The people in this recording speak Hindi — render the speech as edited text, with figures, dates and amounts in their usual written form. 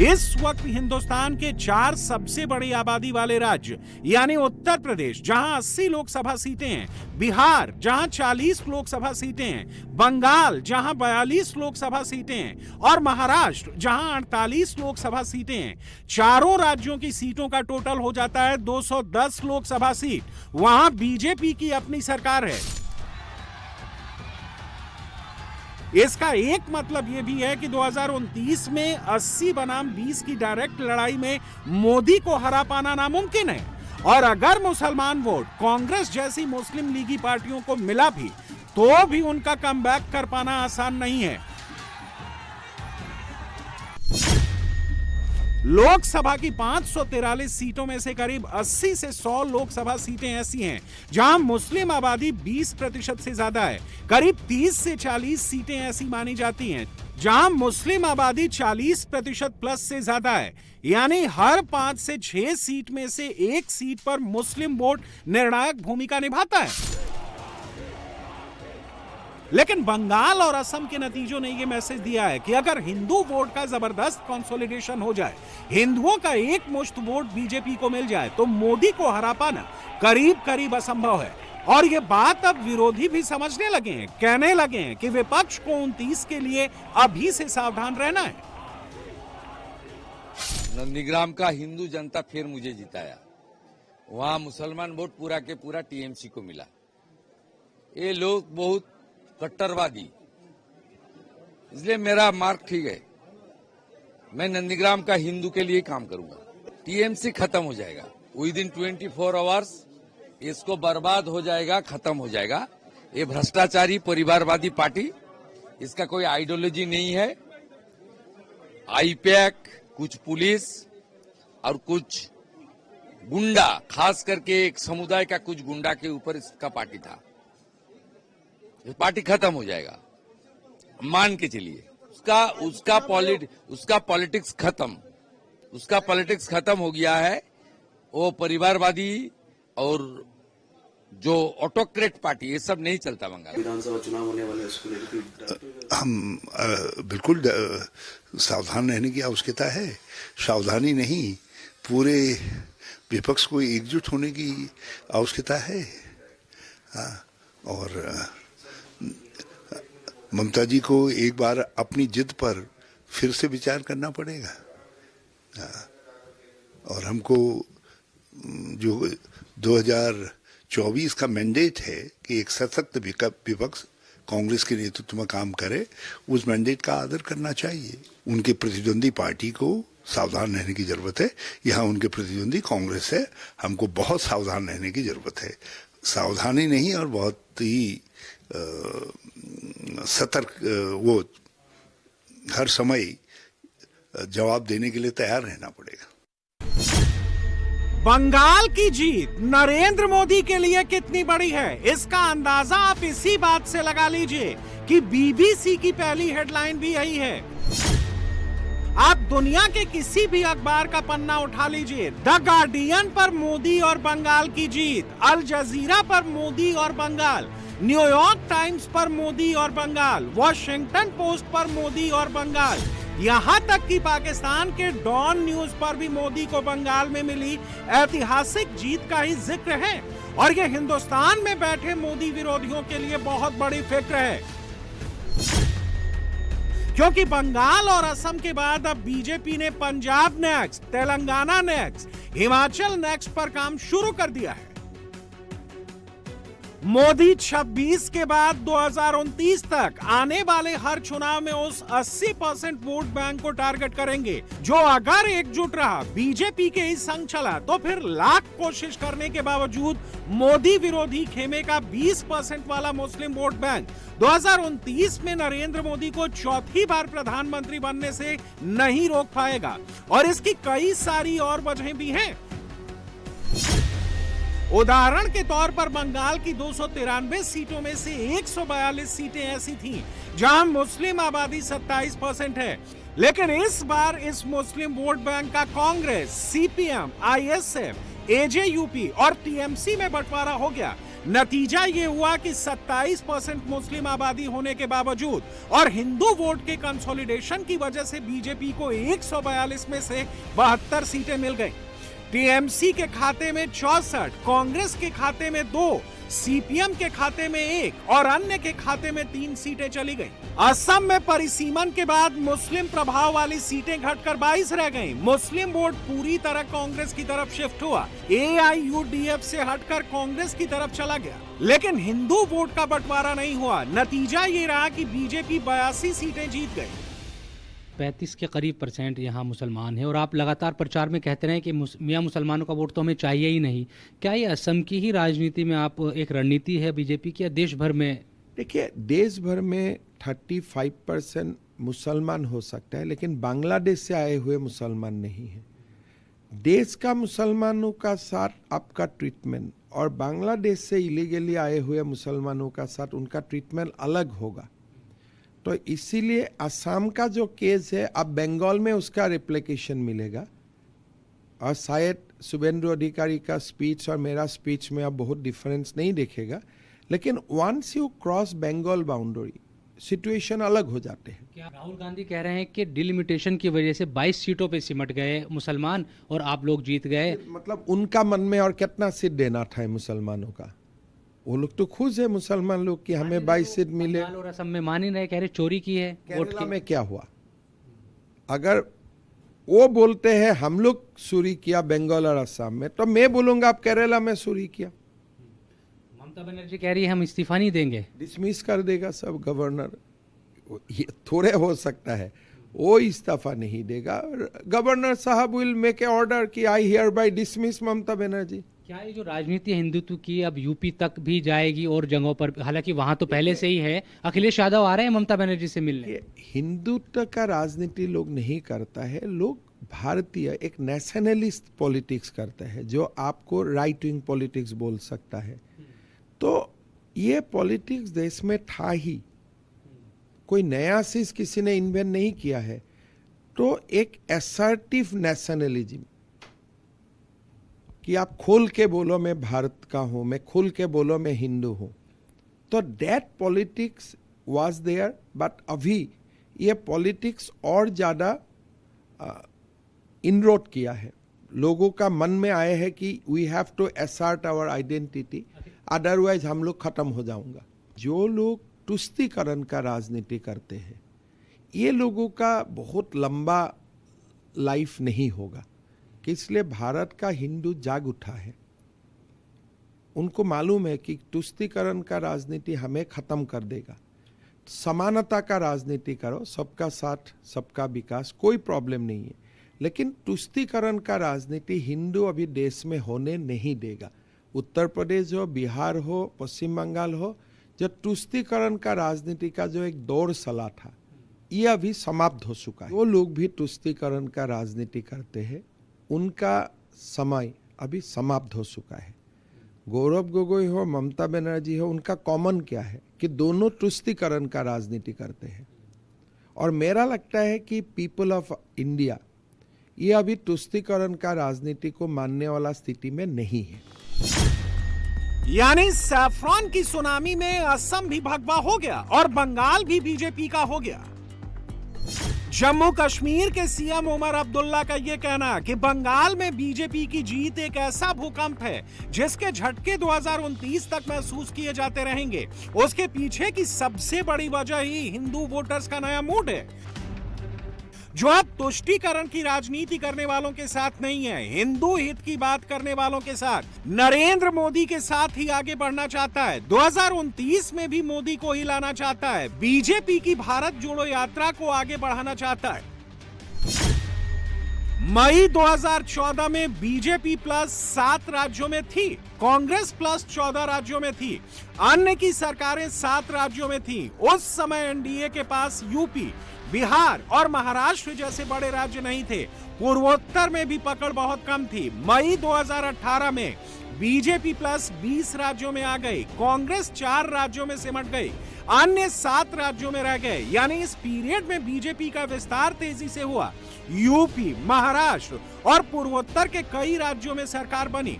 इस वक्त हिंदुस्तान के 4 सबसे बड़ी आबादी वाले राज्य यानी उत्तर प्रदेश जहां 80 लोकसभा सीटें हैं, बिहार जहां 40 लोकसभा सीटें हैं, बंगाल जहां 42 लोकसभा सीटें हैं और महाराष्ट्र जहां 48 लोकसभा सीटें हैं, चारों राज्यों की सीटों का टोटल हो जाता है 210 लोकसभा सीट। वहां बीजेपी की अपनी सरकार है। इसका एक मतलब यह भी है कि 2029 में 80 बनाम 20 की डायरेक्ट लड़ाई में मोदी को हरा पाना नामुमकिन है। और अगर मुसलमान वोट कांग्रेस जैसी मुस्लिम लीगी पार्टियों को मिला भी तो भी उनका कमबैक कर पाना आसान नहीं है। लोकसभा की 543 सीटों में से करीब 80 से 100 लोकसभा सीटें ऐसी हैं जहां मुस्लिम आबादी 20% से ज्यादा है। करीब 30 से 40 सीटें ऐसी मानी जाती हैं जहां मुस्लिम आबादी 40% प्लस से ज्यादा है, यानी हर 5 से 6 सीट में से एक सीट पर मुस्लिम वोट निर्णायक भूमिका निभाता है। लेकिन बंगाल और असम के नतीजों ने यह मैसेज दिया है कि अगर हिंदू वोट का जबरदस्त कंसोलिडेशन हो जाए, हिंदुओं का एक मुश्त वोट बीजेपी को मिल जाए तो मोदी को हरा पाना करीब करीब असंभव है। और यह बात अब विरोधी भी समझने लगे हैं, कहने लगे हैं कि विपक्ष को 29 के लिए अभी से सावधान रहना है। नंदीग्राम का हिंदू जनता फिर मुझे जिताया, वहां मुसलमान वोट पूरा के पूरा टीएमसी को मिला। ये लोग बहुत कट्टरवादी, इसलिए मेरा मार्क ठीक है। मैं नंदीग्राम का हिंदू के लिए काम करूंगा। टीएमसी खत्म हो जाएगा विद इन 24 आवर्स, इसको बर्बाद हो जाएगा, खत्म हो जाएगा। ये भ्रष्टाचारी परिवारवादी पार्टी, इसका कोई आइडियोलॉजी नहीं है। आईपैक, कुछ पुलिस और कुछ गुंडा, खास करके एक समुदाय का कुछ गुंडा के ऊपर इसका पार्टी था। ये पार्टी खत्म हो जाएगा, मान के चलिए। उसका पॉलिटिक्स खत्म हो गया है। वो परिवारवादी और जो ऑटोक्रेट पार्टी, ये सब नहीं चलता बंगाल। विधानसभा चुनाव होने वाले उसको हम बिल्कुल सावधान रहने की आवश्यकता है। सावधानी नहीं, पूरे विपक्ष को एकजुट होने की आवश्यकता है। और ममता जी को एक बार अपनी जिद पर फिर से विचार करना पड़ेगा। और हमको जो 2024 का मैंडेट है कि एक सशक्त विपक्ष कांग्रेस के नेतृत्व में काम करे, उस मैंडेट का आदर करना चाहिए। उनके प्रतिद्वंदी पार्टी को सावधान रहने की जरूरत है। यहाँ उनके प्रतिद्वंदी कांग्रेस है, हमको बहुत सावधान रहने की जरूरत है। सावधानी नहीं और बहुत ही सतर्क, वो हर समय जवाब देने के लिए तैयार रहना पड़ेगा। बंगाल की जीत नरेंद्र मोदी के लिए कितनी बड़ी है, इसका अंदाजा आप इसी बात से लगा लीजिए कि बीबीसी की पहली हेडलाइन भी यही है। आप दुनिया के किसी भी अखबार का पन्ना उठा लीजिए, द गार्डियन पर मोदी और बंगाल की जीत, अल जजीरा पर मोदी और बंगाल, न्यूयॉर्क टाइम्स पर मोदी और बंगाल, वॉशिंगटन पोस्ट पर मोदी और बंगाल, यहां तक कि पाकिस्तान के डॉन न्यूज पर भी मोदी को बंगाल में मिली ऐतिहासिक जीत का ही जिक्र है। और यह हिंदुस्तान में बैठे मोदी विरोधियों के लिए बहुत बड़ी फिक्र है, क्योंकि बंगाल और असम के बाद अब बीजेपी ने Punjab next, Telangana next, Himachal next पर काम शुरू कर दिया है। मोदी 26 के बाद 2029 तक आने वाले हर चुनाव में उस 80% वोट बैंक को टारगेट करेंगे जो अगर एकजुट रहा, बीजेपी के ही संग चला, तो फिर लाख कोशिश करने के बावजूद मोदी विरोधी खेमे का 20% वाला मुस्लिम वोट बैंक 2029 में नरेंद्र मोदी को चौथी बार प्रधानमंत्री बनने से नहीं रोक पाएगा। और इसकी कई सारी और वजहें भी हैं। उदाहरण के तौर पर बंगाल की 293 सीटों में से 142 सीटें ऐसी थीं जहां मुस्लिम आबादी 27% है, लेकिन इस बार इस मुस्लिम वोट बैंक का कांग्रेस, सीपीएम, आईएसएफ, एजेयूपी और टीएमसी में बंटवारा हो गया, नतीजा ये हुआ कि 27% मुस्लिम आबादी होने के बावजूद और हिंदू वोट के कंसोलिडेशन की वजह से बीजेपी को 142 में से 72 सीटें मिल गईं। टीएमसी के खाते में 64, कांग्रेस के खाते में 2, सीपीएम के खाते में 1 और अन्य के खाते में 3 सीटें चली गईं। असम में परिसीमन के बाद मुस्लिम प्रभाव वाली सीटें घटकर 22 रह गईं। मुस्लिम वोट पूरी तरह कांग्रेस की तरफ शिफ्ट हुआ। एआईयूडीएफ से हटकर कांग्रेस की तरफ चला गया। लेकिन हिंदू वोट का बंटवारा नहीं हुआ। नतीजा ये रहा कि बीजेपी 82 सीटें जीत गई। 35 के करीब % यहाँ मुसलमान है और आप लगातार प्रचार में कहते रहे कि मियाँ मुसलमानों का वोट तो हमें चाहिए ही नहीं। क्या ये असम की ही राजनीति में आप एक रणनीति है बीजेपी की या देश भर में? देखिए, देश भर में 35% मुसलमान हो सकता है, लेकिन बांग्लादेश से आए हुए मुसलमान नहीं है। देश का मुसलमानों का साथ आपका ट्रीटमेंट और बांग्लादेश से इलीगली आए हुए मुसलमानों का साथ उनका ट्रीटमेंट अलग होगा। तो इसीलिए असम का जो केस है, अब बंगाल में उसका रेप्लिकेशन मिलेगा और शायद शुभेंदु अधिकारी का स्पीच और मेरा स्पीच में अब बहुत डिफरेंस नहीं दिखेगा, लेकिन once you cross Bengal boundary situation अलग हो जाते हैं। क्या राहुल गांधी कह रहे हैं कि डिलिमिटेशन की वजह से 22 सीटों पे सिमट गए मुसलमान और आप लोग जीत गए? मतलब उनका मन में और कितना सीट देना था मुसलमानों का? वो लोग तो खुश है मुसलमान लोग कि हमें 22 सीट मिले। बंगाल और असम में मान ही नहीं, कह रहे चोरी की है वोट केरला की। में क्या हुआ? अगर वो बोलते हैं हम लोग चोरी किया बंगाल और असम में, तो मैं बोलूंगा आप केरला में चोरी किया। ममता बनर्जी कह रही है हम इस्तीफा नहीं देंगे। डिसमिस कर देगा सब गवर्नर। ये थोड़े हो सकता है, वो इस्तीफा नहीं देगा। गवर्नर साहब विल मेक ए ऑर्डर कि I hear bye dismiss Mamata Banerjee. क्या ये जो राजनीति हिंदुत्व की अब यूपी तक भी जाएगी और जगहों पर, हालांकि वहां तो पहले से ही है। अखिलेश यादव आ रहे हैं ममता बनर्जी से मिलने। हिंदुत्व का राजनीति लोग नहीं करता है, लोग भारतीय एक नेशनलिस्ट पॉलिटिक्स करते हैं, जो आपको राइट विंग पॉलिटिक्स बोल सकता है। तो ये पॉलिटिक्स देश में था ही, कोई नया चीज किसी ने इन्वेंट नहीं किया है। तो एक असर्टिव नेशनलिज्म कि आप खोल के बोलो मैं भारत का हूं, मैं खोल के बोलो मैं हिंदू हूं, तो that politics was there. But अभी ये पॉलिटिक्स और ज्यादा इनरोड किया है। लोगों का मन में आया है कि we have to assert our identity, otherwise हम लोग खत्म हो जाऊंगा। जो लोग तुष्टीकरण का राजनीति करते हैं, ये लोगों का बहुत लंबा लाइफ नहीं होगा। कि इसलिए भारत का हिंदू जाग उठा है। उनको मालूम है कि तुष्टीकरण का राजनीति हमें खत्म कर देगा। समानता का राजनीति करो, सबका साथ सबका विकास, कोई प्रॉब्लम नहीं है। लेकिन तुष्टीकरण का राजनीति हिंदू अभी देश में होने नहीं देगा। उत्तर प्रदेश हो, बिहार हो, पश्चिम बंगाल हो, जो तुष्टीकरण का राजनीति का जो एक दौर चला था, ये अभी समाप्त हो चुका है। वो लोग भी तुष्टीकरण का राजनीति करते हैं, उनका समय अभी समाप्त हो चुका है। गौरव गोगोई हो, ममता बनर्जी हो, उनका कॉमन क्या है कि दोनों तुष्टीकरण का राजनीति करते हैं। और मेरा लगता है कि पीपल ऑफ इंडिया ये अभी तुष्टीकरण का राजनीति को मानने वाला स्थिति में नहीं है। यानी सैफ्रॉन की सुनामी में असम भी भगवा हो गया और बंगाल भी बीजेपी का हो गया। जम्मू कश्मीर के सीएम उमर अब्दुल्ला का यह कहना कि बंगाल में बीजेपी की जीत एक ऐसा भूकंप है जिसके झटके 2029 तक महसूस किए जाते रहेंगे, उसके पीछे की सबसे बड़ी वजह ही हिंदू वोटर्स का नया मूड है, जो अब तुष्टीकरण की राजनीति करने वालों के साथ नहीं है, हिंदू हित की बात करने वालों के साथ, नरेंद्र मोदी के साथ ही आगे बढ़ना चाहता है। 2029 में भी मोदी को ही लाना चाहता है। बीजेपी की भारत जोड़ो यात्रा को आगे बढ़ाना चाहता है। मई 2014 में बीजेपी प्लस 7 राज्यों में थी, कांग्रेस प्लस 14 राज्यों में थी, अन्य की सरकारें 7 राज्यों में थी। उस समय एनडीए के पास यूपी, बिहार और महाराष्ट्र जैसे बड़े राज्य नहीं थे। पूर्वोत्तर में भी पकड़ बहुत कम थी। मई 2018 में बीजेपी प्लस 20 राज्यों में आ गई, कांग्रेस 4 राज्यों में सिमट गई, अन्य 7 राज्यों में रह गए। यानी इस पीरियड में बीजेपी का विस्तार तेजी से हुआ। यूपी, महाराष्ट्र और पूर्वोत्तर के कई राज्यों में सरकार बनी।